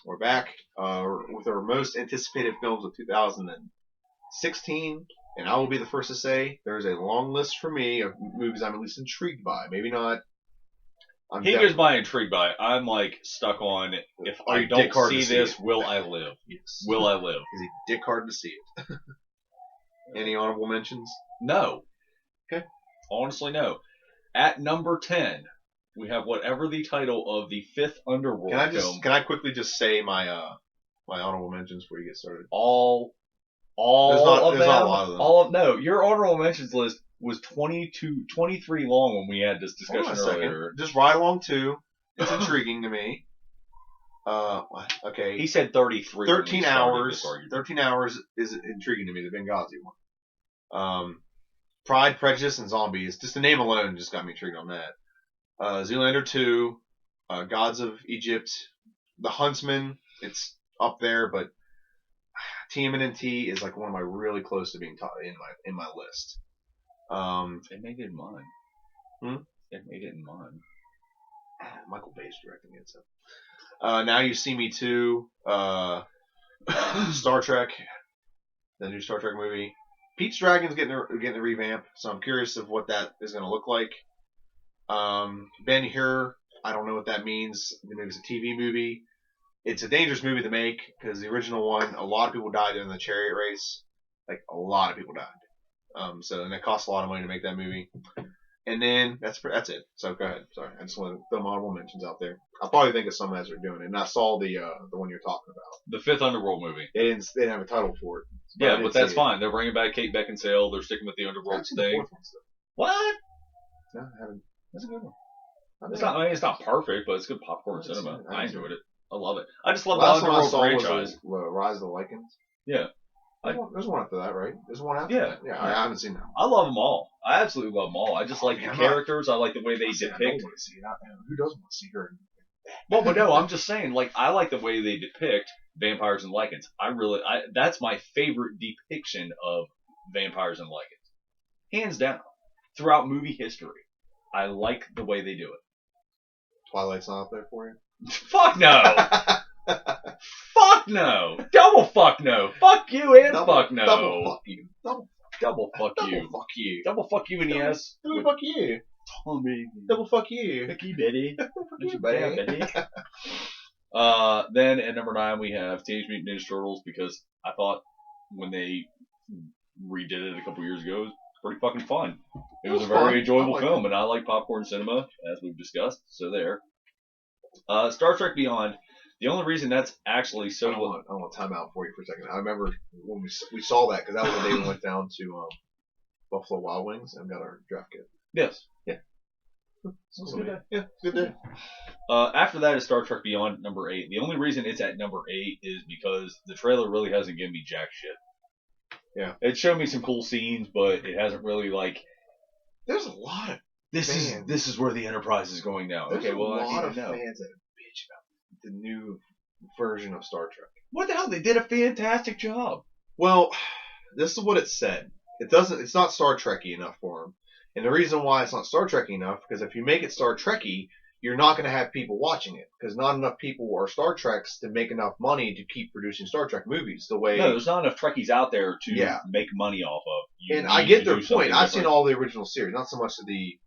We're back with our most anticipated films of 2016, and I will be the first to say there's a long list for me of movies I'm at least intrigued by. Maybe not. Here's my intrigued by. I'm like stuck on if I don't see this, will I live? Yes. Will I live? Is it dick hard to see it? Any honorable mentions? No. Okay. Honestly, no. At number 10, we have whatever the title of the fifth Underworld film. Can I quickly just say my my honorable mentions before you get started? All there's not of them. Not a lot of them. No, your honorable mentions list was 23 long when we had this discussion earlier. Just ride along too. It's intriguing to me. Okay. He said 33. 13 hours. 13 hours is intriguing to me. The Benghazi one. Pride, Prejudice, and Zombies. Just the name alone just got me intrigued on that. Zoolander 2, Gods of Egypt, The Huntsman. It's up there, but TMNT is like one of my really close to being in my list. It made it in mine. It made it in mine. Michael Bay's directing it, so. Now You See Me Too, Star Trek, the new Star Trek movie. Pete's Dragon's getting a revamp, so I'm curious of what that is going to look like. Ben-Hur, I don't know what that means. Maybe it's a TV movie. It's a dangerous movie to make because the original one, a lot of people died in the chariot race. Like, a lot of people died. And it cost a lot of money to make that movie. And then that's it. So go ahead. Sorry, I just want to throw my honorable mentions out there. I'll probably think of some as they're doing it. And I saw the one you're talking about. The fifth Underworld movie. They didn't have a title for it. Yeah, but that's fine. They're bringing back Kate Beckinsale. They're sticking with the Underworld thing. What? No, I haven't. That's a good one. It's not perfect, but it's good popcorn cinema. I enjoyed it. I love it. I just love the Underworld franchise. Rise of the Lycans. Yeah. There's one after that, right? There's one after that. Yeah, I haven't seen that one. I love them all. I absolutely love them all. I just like the characters. I like the way they depict. I don't want to see it. Who doesn't want to see her? Well, but no, I'm just saying, like, I like the way they depict vampires and lycans. That's my favorite depiction of vampires and lycans. Hands down. Throughout movie history. I like the way they do it. Twilight's not up there for you? Fuck no! Fuck no! Double fuck no! Fuck you and fuck no! Double fuck you. Double fuck you. Double fuck you. Double fuck you and yes. Double fuck you. Tommy. Double fuck you. Fuck you, Betty. Fuck you, Betty. Then at number 9 we have Teenage Mutant Ninja Turtles because I thought when they redid it a couple years ago, it was pretty fucking fun. It was a very enjoyable film, and I like popcorn cinema, as we've discussed, so there. Star Trek Beyond, the only reason that's actually so... I want to time out for you for a second. I remember when we saw that, because that was the day we went down to Buffalo Wild Wings and got our draft kit. Yes. Yeah. Good day. Yeah, good day. After that is Star Trek Beyond, number 8. The only reason it's at number 8 is because the trailer really hasn't given me jack shit. Yeah. It showed me some cool scenes, but it hasn't really, like... There's a lot of This is where the Enterprise is going now. There's okay, well, a lot I of know. fans that bitch about the new version of Star Trek. What the hell? They did a fantastic job. Well, this is what it said. It's not Star Trekky enough for them. And the reason why it's not Star Trekky enough, because if you make it Star Trekky, you're not going to have people watching it. Because not enough people are Star Treks to make enough money to keep producing Star Trek movies. No, there's not enough Trekkies out there to make money off of. And I get their point. I've seen all the original series, not so much of the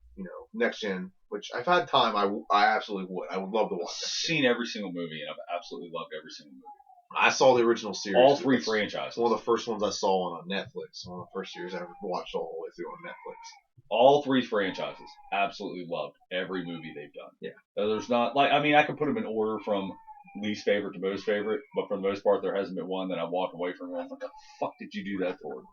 next gen, which if I had time, I absolutely would. I would love to watch that. I've seen every single movie, and I've absolutely loved every single movie. I saw the original series. All 3 franchises. One of the first ones I saw on Netflix. One of the first series I ever watched all the way through on Netflix. All 3 franchises. Absolutely loved every movie they've done. Yeah. There's not, I can put them in order from least favorite to most favorite, but for the most part, there hasn't been one that I walked away from and I'm like, what the fuck did you do that for?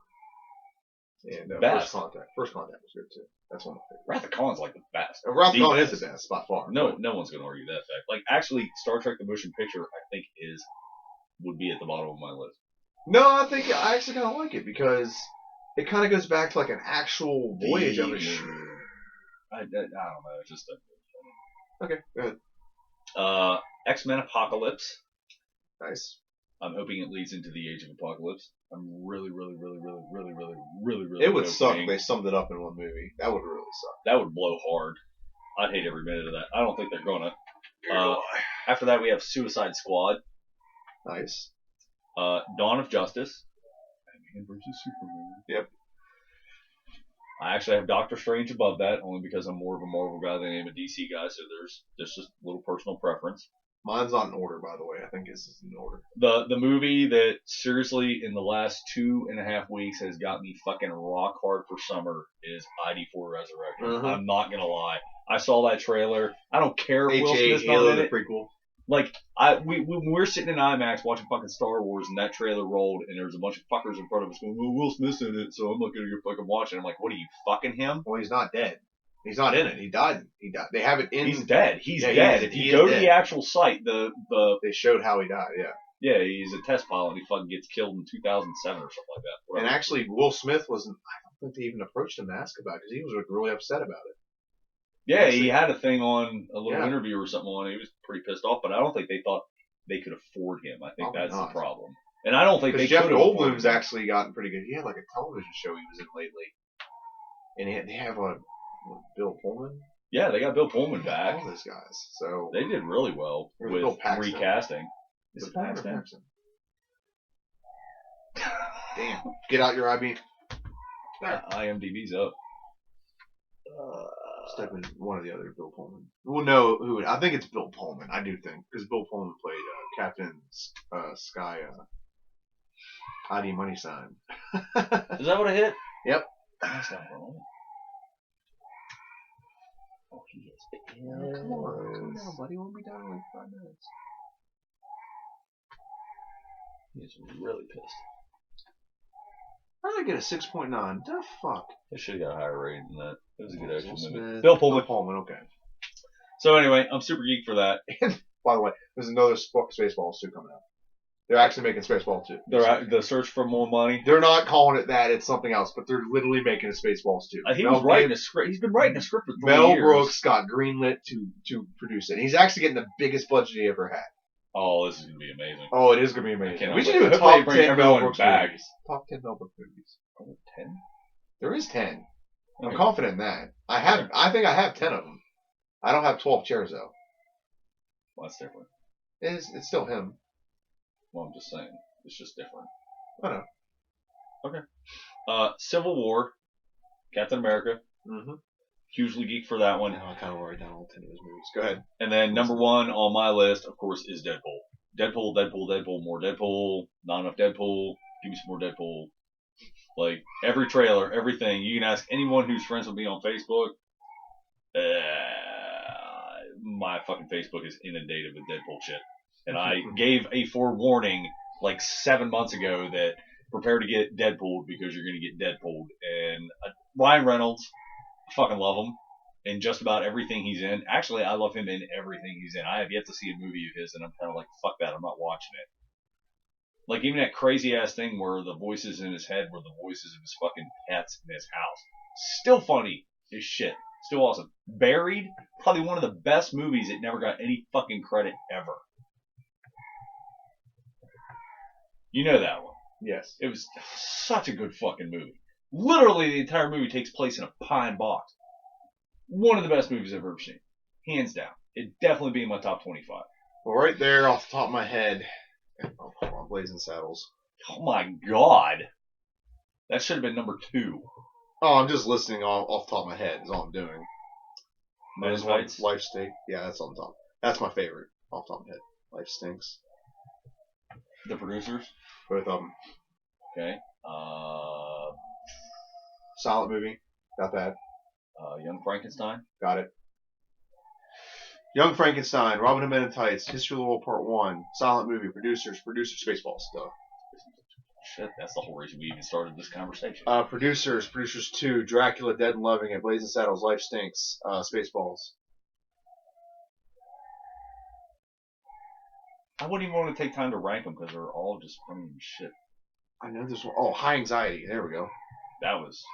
And best. First Contact was good too. That's one of my favorites. Wrath of Khan's like the best. Wrath of Khan is the best by far. No one's gonna argue that fact. Like actually, Star Trek: The Motion Picture, I think would be at the bottom of my list. No, I actually kind of like it because it kind of goes back to like an actual voyage of a ship. I don't know. It's just okay. Go ahead. X-Men Apocalypse. Nice. I'm hoping it leads into the Age of Apocalypse. I'm really. It would suck if they summed it up in one movie. That would really suck. That would blow hard. I'd hate every minute of that. I don't think they're gonna. After that, we have Suicide Squad. Nice. Dawn of Justice. Batman versus Superman. Yep. I actually have Doctor Strange above that, only because I'm more of a Marvel guy than I am a DC guy, so there's just a little personal preference. Mine's not in order, by the way. I think this is in order. The movie that seriously in the last 2.5 weeks has got me fucking rock hard for summer is ID4 Resurrection. I'm not gonna lie. I saw that trailer. I don't care if Will Smith's not in it. The prequel. Like we were sitting in IMAX watching fucking Star Wars, and that trailer rolled, and there was a bunch of fuckers in front of us going, "Well, Will Smith's in it, so I'm not gonna go fucking watch it." I'm like, "What are you fucking him?" Well, he's not dead. He's not in it. He died. They have it in. He's dead. He's dead. If you go to the actual site, they showed how he died. Yeah. Yeah, he's a test pilot. And he fucking gets killed in 2007 or something like that. Whatever. And actually, Will Smith wasn't. I don't think they even approached him to ask about it because he was really upset about it. Yeah, he had a thing on a little interview or something on it. He was pretty pissed off, but I don't think they thought they could afford him. I think that's the problem. And I don't think they Jeff Goldblum's actually gotten pretty good. He had like a television show he was in lately, and they have Bill Pullman. Yeah, they got Bill Pullman back. All those guys, so they did really well with recasting. Is it Paxton? Damn! Get out your IB. IMDb's up. Step in one of the other Bill Pullman. Well, no, who? I think it's Bill Pullman. I do think because Bill Pullman played Captain Sky. ID Money Sign. Is that what it hit? Yep. That's not wrong. Oh, he is pissed. Come on now, buddy. We'll be done in like 5 minutes. He's really pissed. How did I get a 6.9? The fuck? They should have got a higher rating than that. It was a good action movie. Bill Pullman, okay. So anyway, I'm super geeked for that. By the way, there's another Spaceballs 2 coming out. They're actually making Spaceballs 2. They're the search for more money. They're not calling it that. It's something else, but they're literally making a Spaceballs 2. He was writing a script. He's been writing a script for 3 years. Mel Brooks got greenlit to produce it. He's actually getting the biggest budget he ever had. Oh, this is going to be amazing. Oh, it is going to be amazing. We should do a top 10 Mel Brooks back. movies. Top 10 Mel Brooks movies. 10? There is 10. Okay. I'm confident in that. I think I have 10 of them. I don't have 12 chairs though. Well, that's different. It's still him. Well, I'm just saying. It's just different. I know. Okay. Civil War. Captain America. Mm-hmm. Hugely geek for that one. No, I kind of worried down all 10 of his movies. Go ahead. And then number 1 on my list, of course, is Deadpool. Deadpool, more Deadpool, not enough Deadpool, give me some more Deadpool. Like, every trailer, everything. You can ask anyone who's friends with me on Facebook. My fucking Facebook is inundated with Deadpool shit. And I gave a forewarning like 7 months ago that prepare to get Deadpooled because you're going to get Deadpooled. And Ryan Reynolds, I fucking love him in just about everything he's in. Actually, I love him in everything he's in. I have yet to see a movie of his, and I'm kind of like, fuck that, I'm not watching it. Like, even that crazy-ass thing where the voices in his head were the voices of his fucking pets in his house. Still funny as shit. Still awesome. Buried, probably one of the best movies that never got any fucking credit ever. You know that one. Yes. It was such a good fucking movie. Literally, the entire movie takes place in a pine box. One of the best movies I've ever seen. Hands down. It'd definitely be in my top 25. Well, right there off the top of my head. Oh, hold on. Blazing Saddles. Oh my god. That should have been number 2. Oh, I'm just listening off the top of my head is all I'm doing. Men's Fights? Life Stink. Yeah, that's on top. That's my favorite off the top of my head. Life Stinks. The Producers? Both of them. Okay. Silent movie. Got that. Young Frankenstein? Got it. Young Frankenstein, Robin Hood Men in Tights, History of the World Part 1, Silent Movie, Producers, Spaceballs stuff. Shit, that's the whole reason we even started this conversation. Producers 2, Dracula, Dead and Loving It, Blazing Saddles, Life Stinks, Spaceballs. I wouldn't even want to take time to rank them because they're all just funny shit. I know there's one. Oh, High Anxiety. There we go. That was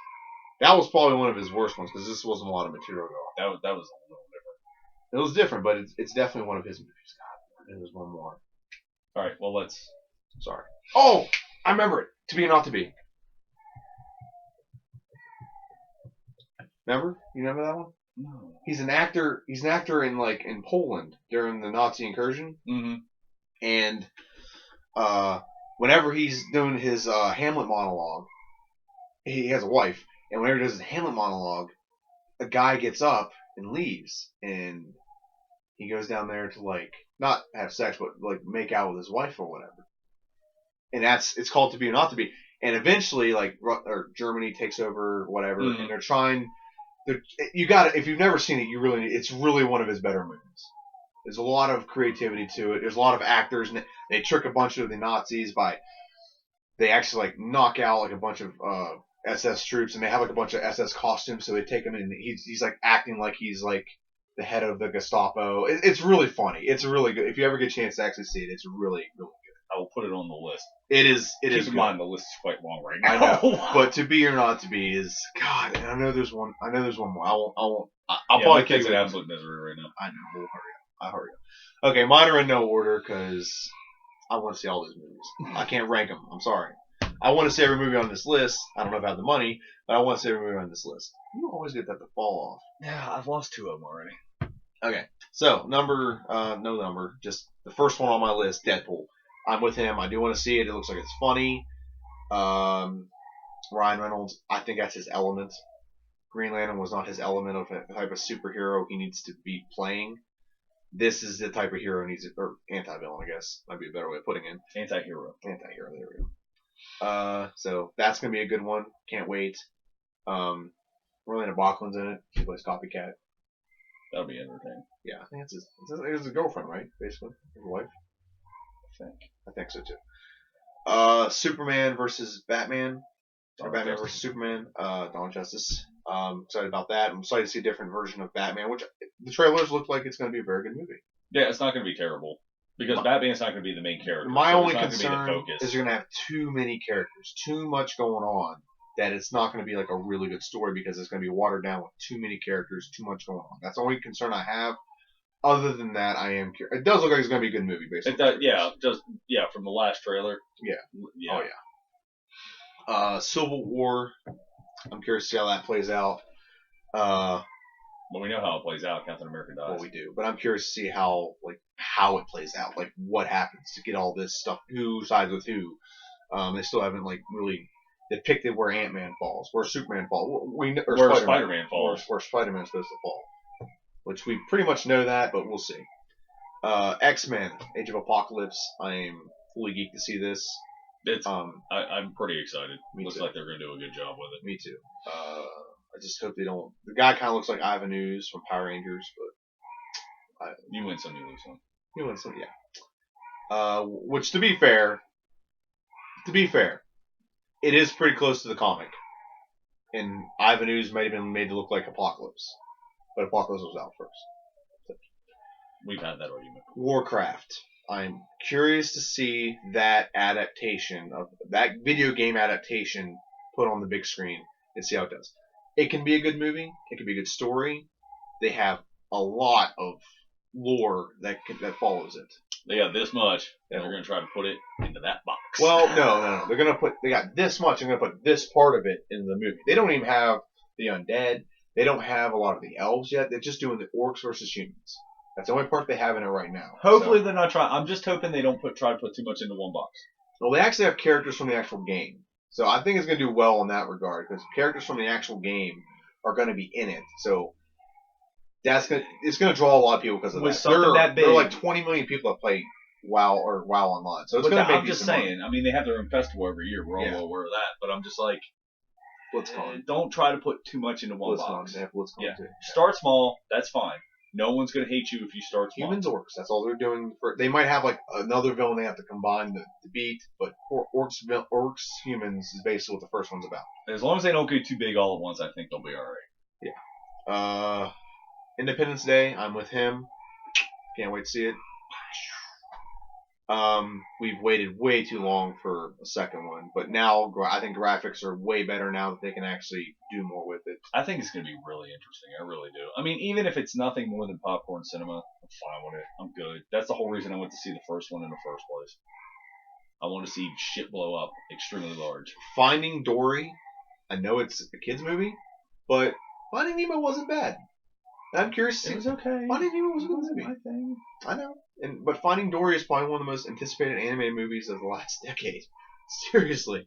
probably one of his worst ones because this wasn't a lot of material at all. That was a little different. It was different, but it's definitely one of his movies. God, there's one more. All right, well let's. Sorry. Oh, I remember it. To Be or Not to Be. Remember? You remember that one? No. He's an actor. He's an actor in Poland during the Nazi incursion. Mm-hmm. And whenever he's doing his Hamlet monologue, he has a wife, and whenever he does his Hamlet monologue, a guy gets up and leaves, and he goes down there to like not have sex, but like make out with his wife or whatever. And it's called To Be or Not to Be. And eventually, like Germany takes over, whatever, and they're trying. You got it. If you've never seen it, it's really one of his better movies. There's a lot of creativity to it. There's a lot of actors, and they trick a bunch of the Nazis by they actually like knock out like a bunch of SS troops, and they have like a bunch of SS costumes. So they take him, and he's like acting like he's like the head of the Gestapo. It's really funny. It's really good. If you ever get a chance to actually see it, it's really good. I will put it on the list. It is. It is. Keep in mind the list is quite long right now. I know, but To Be or Not to Be is God. And I know there's one. I know there's one more. I'll probably kids in absolute misery right now. I know. We'll hurry up. I'll hurry up. Okay, mine are in no order because I want to see all these movies. I can't rank them. I'm sorry. I want to see every movie on this list. I don't know if I have the money, but I want to see every movie on this list. You always get that to fall off. Yeah, I've lost 2 of them already. Okay, so no number, just the first one on my list, Deadpool. I'm with him. I do want to see it. It looks like it's funny. Ryan Reynolds, I think that's his element. Green Lantern was not his element of the type of superhero he needs to be playing. This is the type of hero he needs, or anti-villain, I guess. Might be a better way of putting it. Anti-hero. Anti-hero, there we go. So that's going to be a good one. Can't wait. Orlando Bachman's in it. He plays Copycat. That'll be entertaining. Yeah, I think it's his girlfriend, right? Basically, his wife. I think so too. Superman versus Batman, or Batman versus Superman. Dawn of Justice. Excited about that. I'm excited to see a different version of Batman, which the trailers look like it's going to be a very good movie. Yeah, it's not going to be terrible because Batman's not going to be the main character. My only concern is you're going to have too many characters, too much going on. That it's not going to be like a really good story because it's going to be watered down with too many characters, too much going on. That's the only concern I have. Other than that, I am curious. It does look like it's going to be a good movie, basically. It does, from the last trailer. Yeah. Oh, yeah. Civil War. I'm curious to see how that plays out. Well, we know how it plays out. Captain America dies. Well, we do. But I'm curious to see how it plays out. Like, what happens to get all this stuff. Who sides with who. They still haven't, really depicted where Ant-Man falls, where Superman falls, where Spider-Man falls, where Spider-Man's supposed to fall, which we pretty much know that, but we'll see. X-Men: Age of Apocalypse. I am fully geeked to see this. I'm pretty excited. Looks too. Like they're gonna do a good job with it. Me too. I just hope they don't. The guy kind of looks like Ivan Ooze from Power Rangers, but you win some, you lose some. You win some, yeah. Which, to be fair. It is pretty close to the comic. And Ivan Ooze might have been made to look like Apocalypse. But Apocalypse was out first. So. We've had that argument. Warcraft. I'm curious to see that adaptation, of that video game adaptation put on the big screen and see how it does. It can be a good movie. It can be a good story. They have a lot of lore that follows it. They got this much, and they're going to try to put it into that box. Well, no. They got this much, and they're going to put this part of it in the movie. They don't even have the undead. They don't have a lot of the elves yet. They're just doing the orcs versus humans. That's the only part they have in it right now. Hopefully they're not trying. I'm just hoping they don't try to put too much into one box. Well, they actually have characters from the actual game. So I think it's going to do well in that regard, because characters from the actual game are going to be in it. So it's going to draw a lot of people because of that. There are like 20 million people that play WoW or WoW Online. So it's going to make. I'm just saying. Money. I mean, they have their own festival every year. We're all well aware of that. But I'm just like, don't try to put too much into one box. Start small. That's fine. No one's going to hate you if you start small. Humans, orcs. That's all they're doing. They might have like another villain they have to combine to beat, but orcs, humans is basically what the first one's about. As long as they don't get too big all at once, I think they'll be all right. Yeah. Independence Day. I'm with him. Can't wait to see it. We've waited way too long for a second one, but now I think graphics are way better now that they can actually do more with it. I think it's going to be really interesting. I really do. I mean, even if it's nothing more than popcorn cinema, I'm fine with it. I'm good. That's the whole reason I went to see the first one in the first place. I want to see shit blow up extremely large. Finding Dory. I know it's a kids movie, but Finding Nemo wasn't bad. I'm curious to see. It was okay. Finding Nemo was a It good wasn't movie. my thing. I know. But Finding Dory is probably one of the most anticipated animated movies of the last decade. Seriously.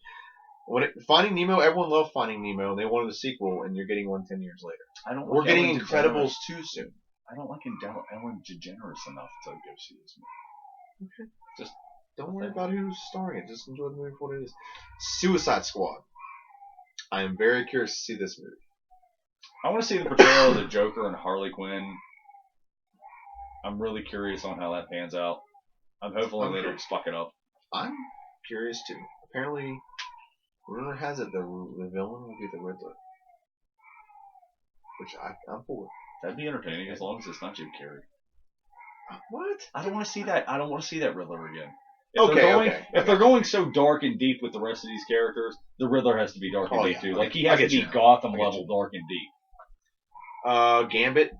Finding Nemo, everyone loved Finding Nemo, and they wanted a sequel, and you're getting one 10 years later. I don't. We're Like getting Ellen Incredibles DeGeneres. too soon. I don't like Ellen DeGeneres enough to go see this movie. Okay. Just don't worry about who's starring it. Just enjoy the movie for what it is. Suicide Squad. I am very curious to see this movie. I want to see the portrayal of the Joker and Harley Quinn. I'm really curious on how that pans out. I'm hopeful they don't fuck it up. I'm curious too. Apparently, rumor has it the villain will be the Riddler, which I'm for. That'd be entertaining as long as it's not Jim Carrey. What? I don't want to see that. I don't want to see that Riddler again. If they're going so dark and deep with the rest of these characters, the Riddler has to be dark and deep too. Like he has to be Gotham level dark and deep. Gambit.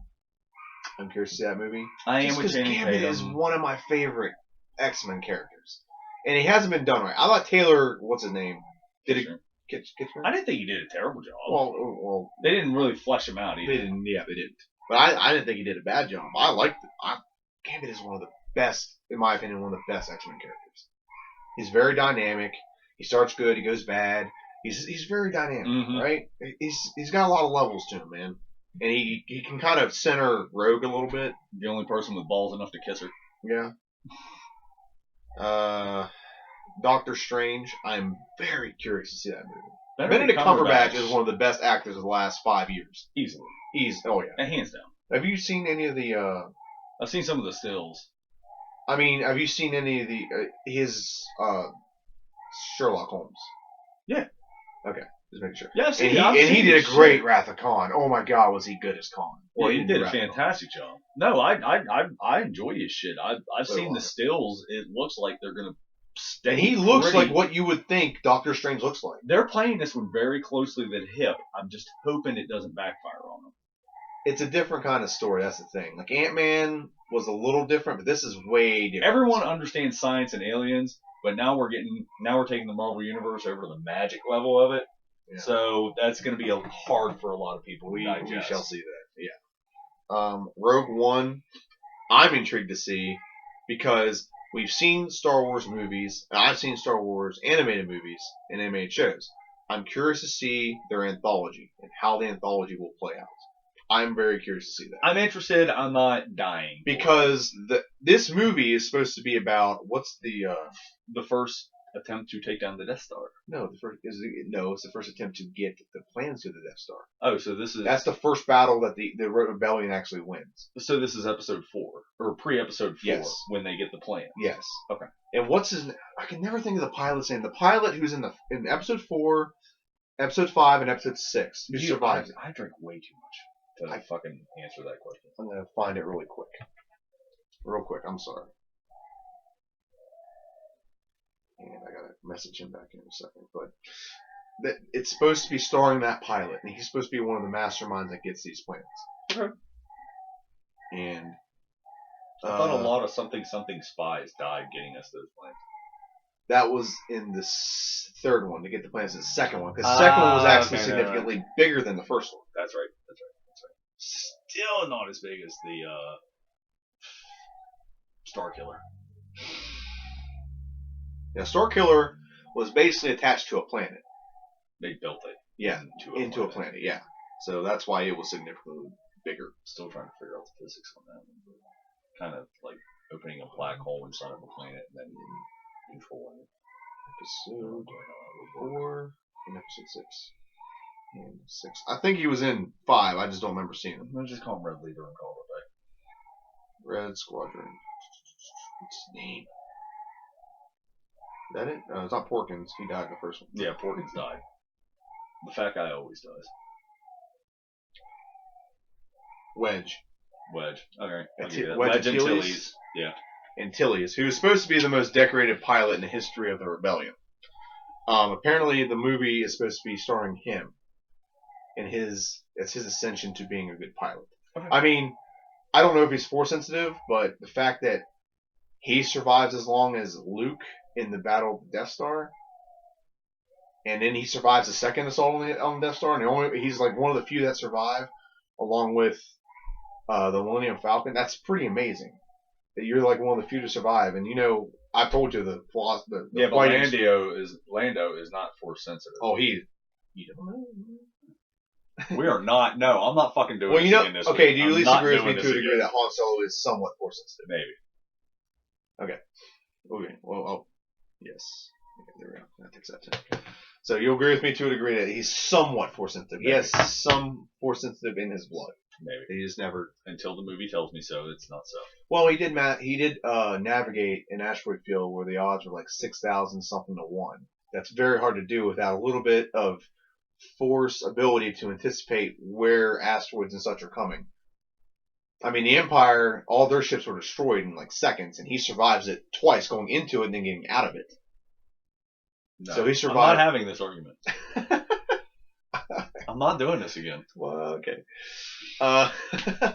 I'm curious to see that movie. I am with Channing Tatum. Gambit is one of my favorite X-Men characters, and he hasn't been done right. I thought Taylor, what's his name, did it. I didn't think he did a terrible job. Well, they didn't really flesh him out either. They didn't. Yeah, they didn't. But I didn't think he did a bad job. I liked it. Gambit is one of the best, in my opinion, one of the best X-Men characters. He's very dynamic. He starts good. He goes bad. He's very dynamic, right? He's got a lot of levels to him, man. And he can kind of center Rogue a little bit. The only person with balls enough to kiss her. Yeah. Doctor Strange. I'm very curious to see that movie. Benedict Cumberbatch is one of the best actors of the last 5 years. Easily. Oh yeah. Hands down. Have you seen any of the? I've seen some of the stills. I mean, have you seen any of the his Sherlock Holmes? Yeah. Okay, just making sure. Yeah, he did a great Wrath of Khan. Oh my God, was he good as Khan? Well, he did a fantastic job. No, I enjoy his shit. I've seen the stills. It looks like they're gonna stay. And he looks like what you would think Doctor Strange looks like. They're playing this one very closely to the hip. I'm just hoping it doesn't backfire on them. It's a different kind of story. That's the thing. Like Ant-Man was a little different, but this is way different. Everyone understands science and aliens, but now we're taking the Marvel Universe over to the magic level of it. Yeah. So that's going to be hard for a lot of people to digest. We shall see that. Yeah. Rogue One, I'm intrigued to see because we've seen Star Wars movies, and I've seen Star Wars animated movies and animated shows. I'm curious to see their anthology and how the anthology will play out. I'm very curious to see that. I'm interested. I'm not dying. Because this movie is supposed to be about what's the first attempt to take down the Death Star. No, it's the first attempt to get the plans to the Death Star. Oh, so that's the first battle that the rebellion actually wins. So this is episode 4 or pre-episode 4 when they get the plan. Yes. Okay. And what's his name? I can never think of the pilot's name. The pilot who's in episode 4, episode 5, and episode 6 who survives it. I drink way too much to fucking answer that question. I'm gonna find it really quick. I'm sorry. And I gotta message him back in a second. But it's supposed to be starring that pilot, and he's supposed to be one of the masterminds that gets these plans. Okay. And I thought a lot of something spies died getting us those plans. That was in the third one to get the plans. In the second one, because the second one was actually significantly bigger than the first one. That's right. Still not as big as the Star Killer. Yeah, Star Killer was basically attached to a planet. They built it. Yeah, into a planet. Yeah, so that's why it was significantly bigger. Still trying to figure out the physics on that one. Kind of like opening a black hole inside of a planet and then controlling it. Episode 4 and episode 6. And 6. I think he was in 5. I just don't remember seeing him. Let's just call him Red Leader and call it back. Red Squadron. What's his name? Is that it? No, it's not Porkins. He died in the first one. Yeah, Porkins died. The fat guy always does. Wedge. Okay. Wedge Antilles. Yeah. Antilles, who is supposed to be the most decorated pilot in the history of the rebellion. Apparently, the movie is supposed to be starring him. And it's his ascension to being a good pilot. Okay. I mean, I don't know if he's force sensitive, but the fact that he survives as long as Luke in the Battle of the Death Star, and then he survives the second assault on the Death Star, and he's like one of the few that survive, along with the Millennium Falcon. That's pretty amazing. That you're like one of the few to survive, and I've told you the flaws. The Yeah, but fighting. Lando is not force sensitive. Oh, you don't know. We are not. No, I'm not fucking doing. Well, this again this okay. week. Do you I'm at least not agree with doing me this to a degree again. that Han Solo is somewhat force sensitive? Maybe. Okay. Well, yes. Okay, there we go. That takes that too. So you agree with me to a degree that he's somewhat force sensitive. He has some force sensitive in his blood. Maybe. He just never. Until the movie tells me so, it's not so. Well, he did. He did navigate an asteroid field where the odds were like 6,000 something to 1. That's very hard to do without a little bit of force ability to anticipate where asteroids and such are coming. I mean, the Empire, all their ships were destroyed in like seconds, and he survives it twice, going into it and then getting out of it. No, so he survived. I'm not having this argument. I'm not doing this again. Well, okay. I'm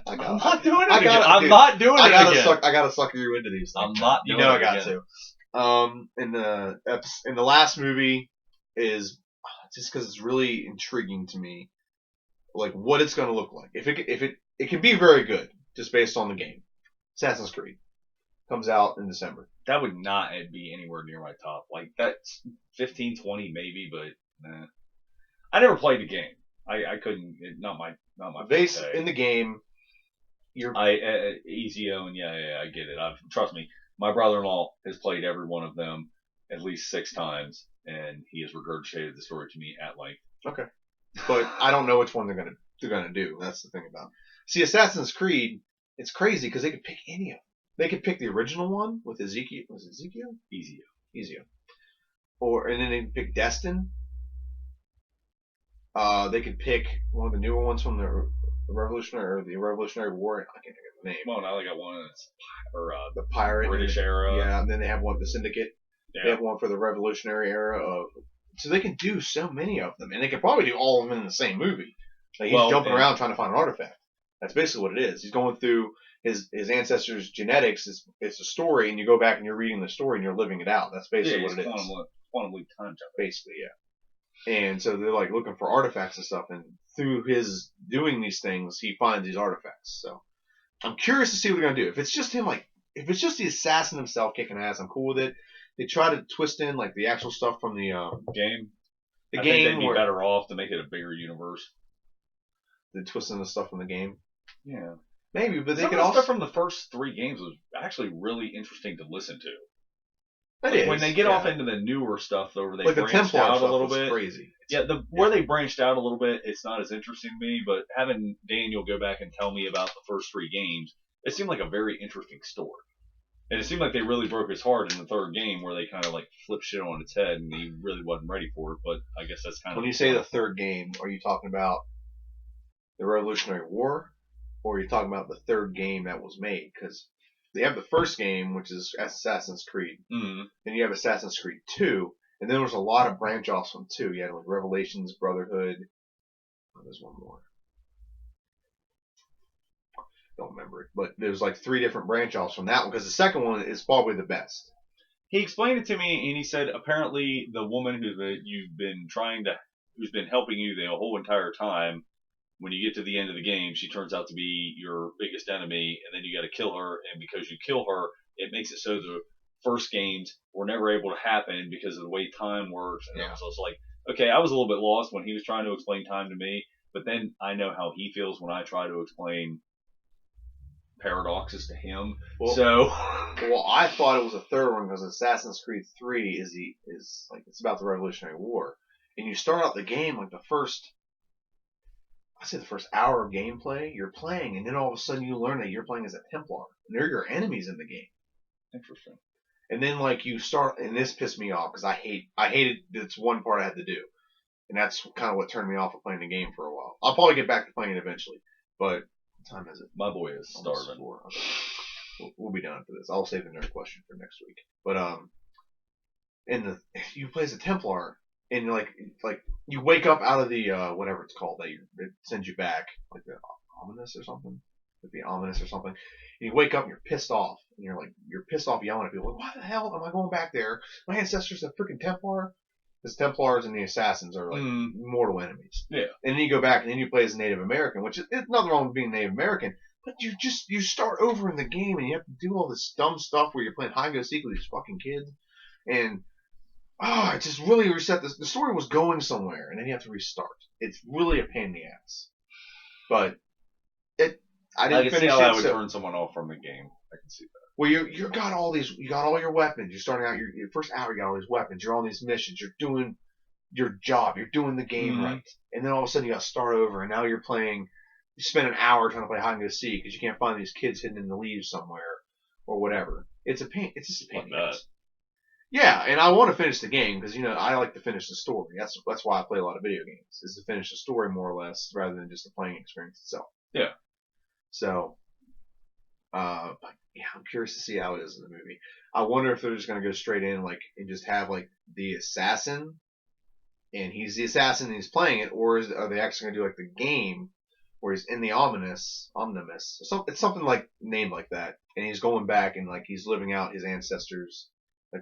not doing it again. I'm not doing it again. I gotta sucker you into these things. I'm not doing it I got to. In the last movie is just because it's really intriguing to me, like what it's going to look like. If it can be very good just based on the game. Assassin's Creed comes out in December. That would not be anywhere near my top. Like that's 15, 20 maybe, but nah. I never played the game. I couldn't. Not my. Base in the game. Ezio and yeah, I get it. Trust me. My brother-in-law has played every one of them at least 6 times, and he has regurgitated the story to me at length. Okay, but I don't know which one they're gonna do. That's the thing about it. See, Assassin's Creed, it's crazy because they could pick any of them. They could pick the original one with Ezekiel. Was it Ezekiel? Ezio. And then they could pick Destin. They could pick one of the newer ones from the Revolutionary War. I can't think of the name. Well, now they got one that's the pirate British era. Yeah, and then they have one the Syndicate. Yeah. They have one for the Revolutionary era so they can do so many of them, and they could probably do all of them in the same movie. Like he's jumping around trying to find an artifact. That's basically what it is. He's going through his ancestors' genetics. It's a story, and you go back and you're reading the story and you're living it out. That's basically what it is. Quantum leap time jump. Basically, yeah. And so they're like looking for artifacts and stuff, and through his doing these things, he finds these artifacts. So I'm curious to see what they're gonna do. If it's just him, if it's just the assassin himself kicking ass, I'm cool with it. They try to twist in like the actual stuff from the game. I think they'd be better off to make it a bigger universe. The twist in the stuff from the game. Yeah, maybe, but they could also stuff from the first 3 games was actually really interesting to listen to. When they get off into the newer stuff, though, where they branched out a little bit, crazy. Where they branched out a little bit, it's not as interesting to me. But having Daniel go back and tell me about the first 3 games, it seemed like a very interesting story. And it seemed like they really broke his heart in the 3rd game, where they kind of like flipped shit on its head, and he really wasn't ready for it. But I guess that's kind of. When you say the 3rd game, are you talking about the Revolutionary War, or are you talking about the 3rd game that was made? Because they have the first game, which is Assassin's Creed. Mm-hmm. Then you have Assassin's Creed 2, and then there's a lot of branch offs from 2. You had like Revelations, Brotherhood. Oh, there's one more. Don't remember it, but there's like 3 different branch offs from that one because the second one is probably the best. He explained it to me, and he said apparently the woman who's been helping you the whole entire time. When you get to the end of the game, she turns out to be your biggest enemy, and then you got to kill her. And because you kill her, it makes it so the first games were never able to happen because of the way time works. And so it's like, okay, I was a little bit lost when he was trying to explain time to me, but then I know how he feels when I try to explain paradoxes to him. Well, I thought it was a 3rd one because Assassin's Creed 3 is like it's about the Revolutionary War, and you start out the game like the first hour of gameplay, you're playing, and then all of a sudden you learn that you're playing as a Templar, and they're your enemies in the game. Interesting. And then like you start, and this pissed me off because I hated this one part I had to do, and that's kind of what turned me off of playing the game for a while. I'll probably get back to playing it eventually, but what time is it? My boy is starving. Okay. We'll be done after this. I'll save the nerd question for next week. But you play as a Templar. And like you wake up out of the whatever it's called it sends you back, like the ominous or something, and you wake up and you're pissed off, and you're pissed off yelling at people like, why the hell am I going back there? My ancestors are freaking Templar. Because Templars and the Assassins are like mortal enemies. Yeah. And then you go back and then you play as a Native American, which is nothing wrong with being Native American, But you start over in the game and you have to do all this dumb stuff where you're playing hide and go seek with these fucking kids, and it just really reset this. The story was going somewhere, and then you have to restart. It's really a pain in the ass. But I didn't finish see how it. that would So, turn someone off from the game. I can see that. well, you got all your weapons. You're starting out your first hour. You got all these weapons. You're on these missions. You're doing your job. You're doing the game right. And then all of a sudden you got to start over, and now you're playing. You spend an hour trying to play hide and go seek because you can't find these kids hidden in the leaves somewhere or whatever. It's a pain. It's just a pain. Yeah, and I want to finish the game because I like to finish the story. That's why I play a lot of video games, is to finish the story more or less rather than just the playing experience itself. Yeah. So, but yeah, I'm curious to see how it is in the movie. I wonder if they're just gonna go straight in and just have the assassin, and he's the assassin and he's playing it, or are they actually gonna do the game where he's in the omnibus? It's something named like that, and he's going back and he's living out his ancestors,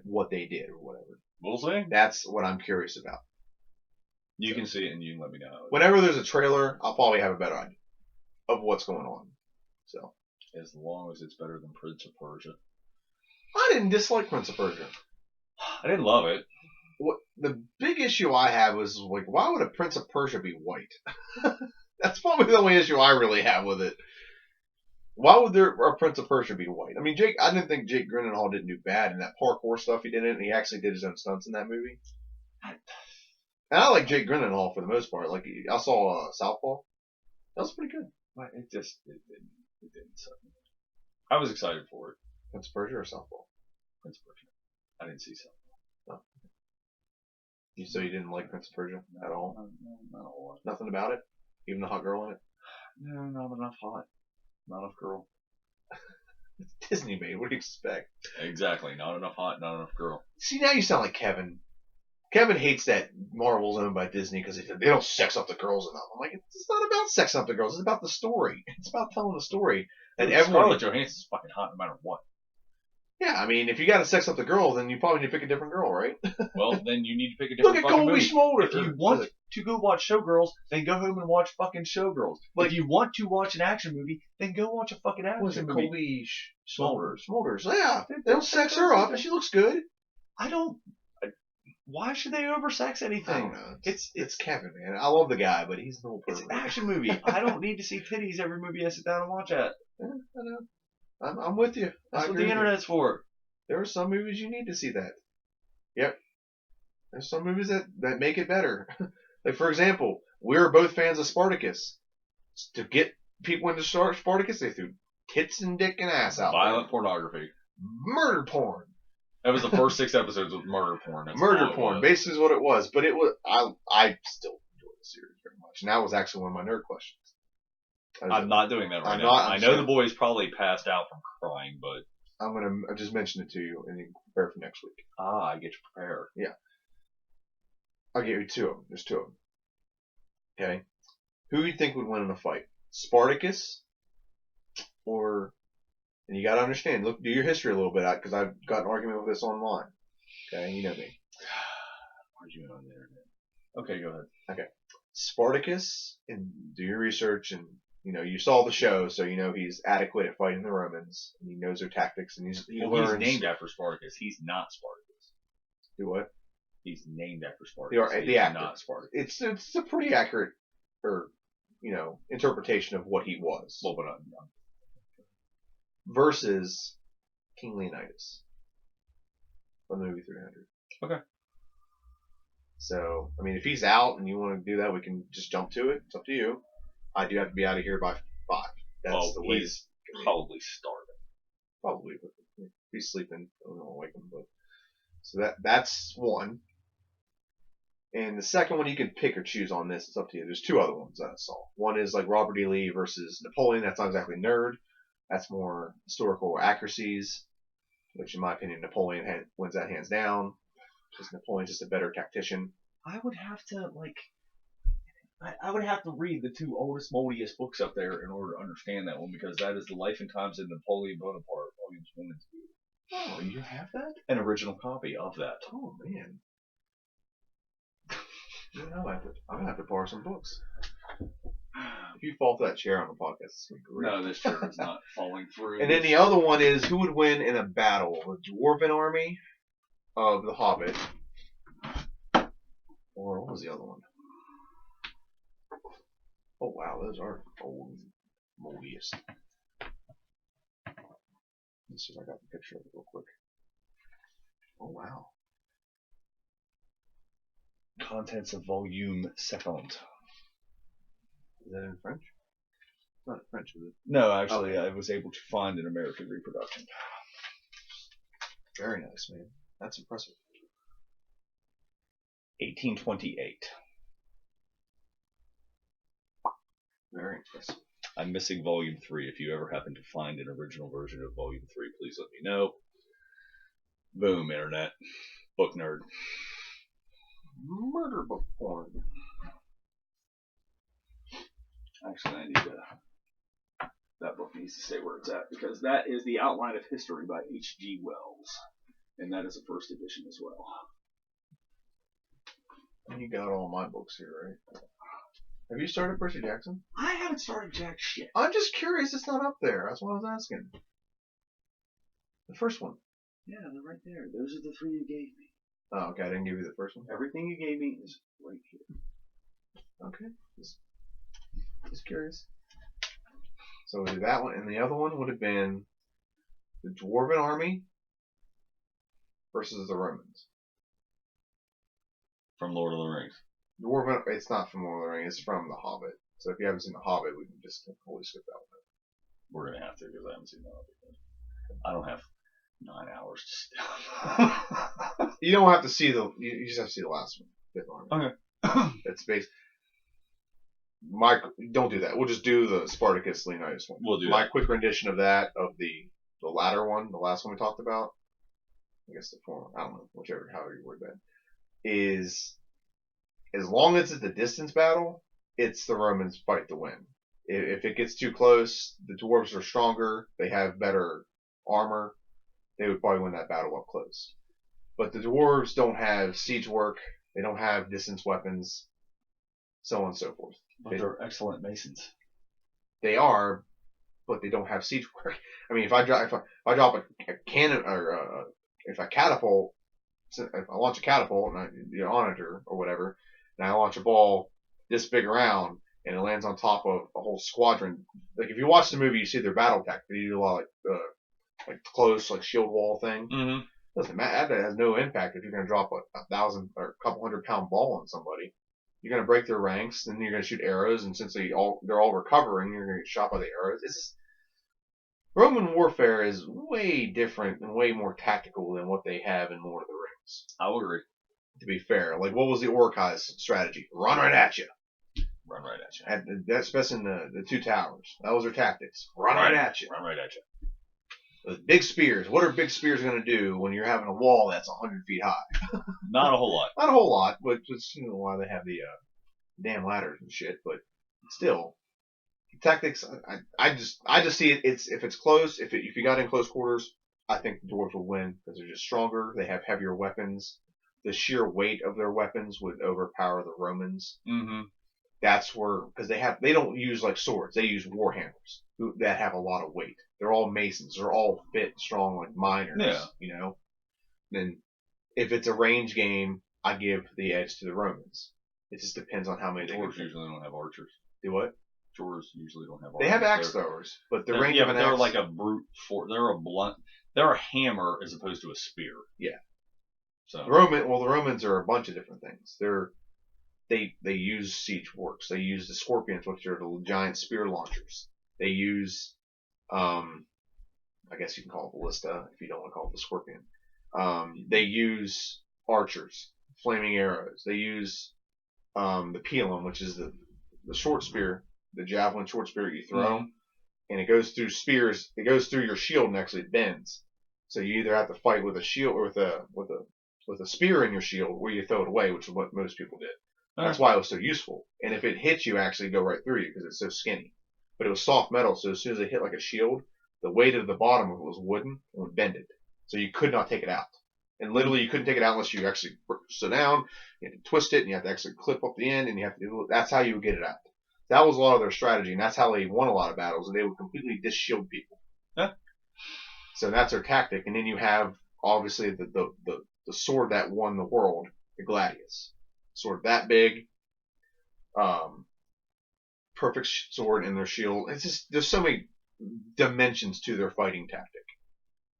what they did or whatever. We'll see. That's what I'm curious about. You can see it and you can let me know. Whenever there's a trailer, I'll probably have a better idea of what's going on. So, as long as it's better than Prince of Persia. I didn't dislike Prince of Persia. I didn't love it. What the big issue I had was why would a Prince of Persia be white? That's probably the only issue I really have with it. Why would a Prince of Persia be white? I mean, I didn't think Jake Gyllenhaal didn't do bad in that parkour stuff he did in it, and he actually did his own stunts in that movie. And I like Jake Gyllenhaal for the most part. I saw Southpaw. That was pretty good. It didn't suck me. I was excited for it. Prince of Persia or Southpaw? Prince of Persia. I didn't see Southpaw. Oh. So you didn't like Prince of Persia at all? Not a whole lot. Nothing about it? Even the hot girl in it? No, not enough hot. Not enough girl. It's Disney made. What do you expect? Exactly. Not enough hot, not enough girl. See, now you sound like Kevin. Kevin hates that Marvel's owned by Disney because they don't sex up the girls enough. I'm like, it's not about sexing up the girls. It's about the story. It's about telling the story. And Scarlett Johansson's fucking hot no matter what. Yeah, I mean, if you got to sex up the girl, then you probably need to pick a different girl, right? Well, then you need to pick a different Look at Colby Schmolder. If you want to go watch Showgirls, then go home and watch fucking Showgirls. If you want to watch an action movie, then go watch a fucking action movie. Colby Schmolder. Yeah, they'll sex her up and she looks good. Why should they oversex anything? I don't know. It's Kevin, man. I love the guy, but he's no It's an action movie. I don't need to see titties every movie I sit down and watch at. Yeah, I know. I'm with you. That's what the internet's for. There are some movies you need to see that. Yep. There's some movies that make it better. For example, we were both fans of Spartacus. To get people into Spartacus, they threw tits and dick and ass out. Violent pornography. Murder porn. That was the first 6 episodes of murder porn. That's murder porn, basically is what it was. But it was I still enjoy the series very much. And that was actually one of my nerd questions. I'm not doing that right now. I know the boys probably passed out from crying, but I just mention it to you and you can prepare for next week. I get you prepared. Yeah. I'll give you 2 of them. There's 2 of them. Okay. Who do you think would win in a fight? Spartacus or... And you got to understand, do your history a little bit, because I've got an argument with this online. Okay, you know me. Argument on the internet. Okay, go ahead. Okay. Spartacus, and do your research, and you saw the show, so you know he's adequate at fighting the Romans, and he knows their tactics, and he learns. He's named after Spartacus. He's not Spartacus. Do what? He's named after Spartacus. The actor. Not Spartacus. It's a pretty accurate, interpretation of what he was. Well, but versus King Leonidas from the movie 300. Okay. So, I mean, if he's out and you want to do that, we can just jump to it. It's up to you. I do have to be out of here by 5. That's the way. He's probably starving. Probably, but if he's sleeping, I don't want to wake him. But so that's one. And the second one you can pick or choose on this. It's up to you. There's 2 other ones that I saw. One is Robert E. Lee versus Napoleon. That's not exactly nerd. That's more historical accuracies, which in my opinion, Napoleon wins that hands down. Because Napoleon's just a better tactician. I would have to I would have to read the 2 oldest, moldiest books up there in order to understand that one, because that is the Life and Times of Napoleon Bonaparte, volumes 1 and 2. Oh, you have that? An original copy of that. Oh man. I'm gonna have to borrow some books. If you fall to that chair on the podcast, it's going to be great. No, this chair is not falling through. And then the other one is, who would win in a battle? The Dwarven army of the Hobbit. Or what was the other one? Oh, wow, those are old, moldiest. Let's see if I got the picture of it real quick. Oh, wow. Contents of volume second. Is that in French? It's not in French, is it? No, actually, I was able to find an American reproduction. Very nice, man. That's impressive. 1828. Very impressive. I'm missing volume 3. If you ever happen to find an original version of volume 3, please let me know. Boom, internet. Book nerd. Murder book porn. Actually, I need to. That book needs to stay where it's at because that is The Outline of History by H.G. Wells. And that is a first edition as well. You got all my books here, right? Have you started Percy Jackson? I haven't started jack shit. I'm just curious. It's not up there. That's what I was asking. The first one. Yeah, they're right there. Those are the 3 you gave me. Oh, okay. I didn't give you the first one. Everything you gave me is right here. Okay. Just curious. So we did that one, and the other one would have been the Dwarven army versus the Romans. From Lord of the Rings. Dwarven. It's not from Lord of the Rings. It's from The Hobbit. So if you haven't seen The Hobbit, we can just totally skip that one. We're gonna have to because I haven't seen The Hobbit. I don't have 9 hours to stay. You don't have to see the. You just have to see the last one. Fifth Army. Okay. That's based. Don't do that. We'll just do the Spartacus Leonidas one. We'll do my that. quick rendition of that, of the latter one, the last one we talked about. I guess the form. I don't know, whichever, however you word that. Is as long as it's a distance battle, it's the Romans fight to win. If it gets too close, the dwarves are stronger. They have better armor. They would probably win that battle up close. But the dwarves don't have siege work. They don't have distance weapons, so on and so forth. But they're excellent masons. They are, but they don't have siege work. I mean, if I drop a cannon or if I catapult, if I launch a catapult and I on it or whatever, and I launch a ball this big around and it lands on top of a whole squadron. Like if you watch the movie, you see their battle tactics. They do a lot like close, like shield wall thing. Mm-hmm. Doesn't matter. That has no impact if you're going to drop a 1,000 or a couple 100-pound ball on somebody. You're going to break their ranks, then you're going to shoot arrows, and since they're all recovering, you're going to get shot by the arrows. Roman warfare is way different and way more tactical than what they have in Lord of the Rings. I will agree. To be fair, like what was the Orcai's strategy? Run right at you. Run right at you. That's best in the Two Towers. That was their tactics. Run right at you. Run right at you. With big spears. What are big spears going to do when you're having a wall that's 100 feet high? Not a whole lot. Not a whole lot, but just why they have the damn ladders and shit. But still, tactics. I just see it. If it's close, if you got in close quarters, I think the dwarves will win because they're just stronger. They have heavier weapons. The sheer weight of their weapons would overpower the Romans. Mm-hmm. That's where, because they don't use like swords. They use war hammers that have a lot of weight. They're all masons. They're all fit, strong, like miners. Yeah. You know. Then, if it's a range game, I give the edge to the Romans. It just depends on how many. Dwarves usually don't have archers. Do what? Dwarves usually don't have archers. They have axe throwers, but the range of an they're axe. like a brute force. They're a blunt. They're a hammer as opposed to a spear. Yeah. So the Romans are a bunch of different things. They use siege works. They use the scorpions, which are the giant spear launchers. They use, I guess you can call it ballista if you don't want to call it the scorpion. They use archers, flaming arrows. They use the pilum, which is the short spear, the javelin short spear you throw, and it goes through spears. It goes through your shield and actually bends. So you either have to fight with a shield or with a spear in your shield, or you throw it away, which is what most people did. That's why it was so useful. And if it hits you, actually go right through you because it's so skinny. But it was soft metal, so as soon as it hit like a shield, the weight of the bottom of it was wooden and would bend it. So you could not take it out. And literally you couldn't take it out unless you actually sit down, you had to twist it, and you have to actually clip up the end, and you have to do. That's how you would get it out. That was a lot of their strategy, and that's how they won a lot of battles. And they would completely disshield people. Yeah. So that's their tactic. And then you have obviously the sword that won the world, the gladius, sword that big, perfect sword in their shield. It's just there's so many dimensions to their fighting tactic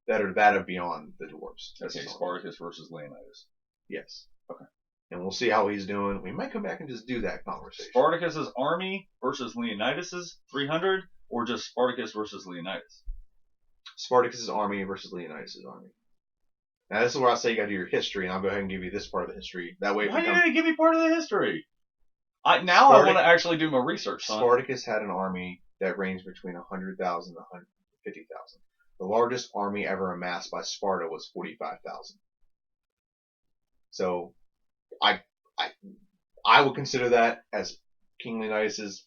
that are beyond the dwarves. Okay, Spartacus versus Leonidas. Yes. Okay. And we'll see how he's doing. We might come back and just do that conversation. Spartacus's army versus Leonidas's 300, or just Spartacus versus Leonidas? Spartacus's army versus Leonidas's army. Now this is where I say you got to do your history, and I'll go ahead and give you this part of the history. That way, why are you going to give me part of the history? I want to actually do my research. Son. Spartacus had an army that ranged between 100,000 to 150,000. The largest army ever amassed by Sparta was 45,000. So, I would consider that as King Leonidas'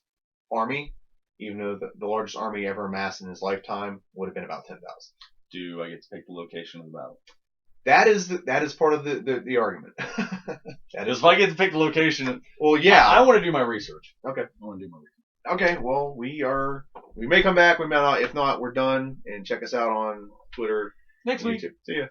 army, even though the largest army ever amassed in his lifetime would have been about 10,000. Do I get to pick the location of the battle? That is part of the argument. Because if I get to pick the location, well, yeah, I want to do my research. Okay, I want to do my research. Okay, well, we may come back, we may not. If not, we're done. And check us out on Twitter, next week. YouTube. See ya.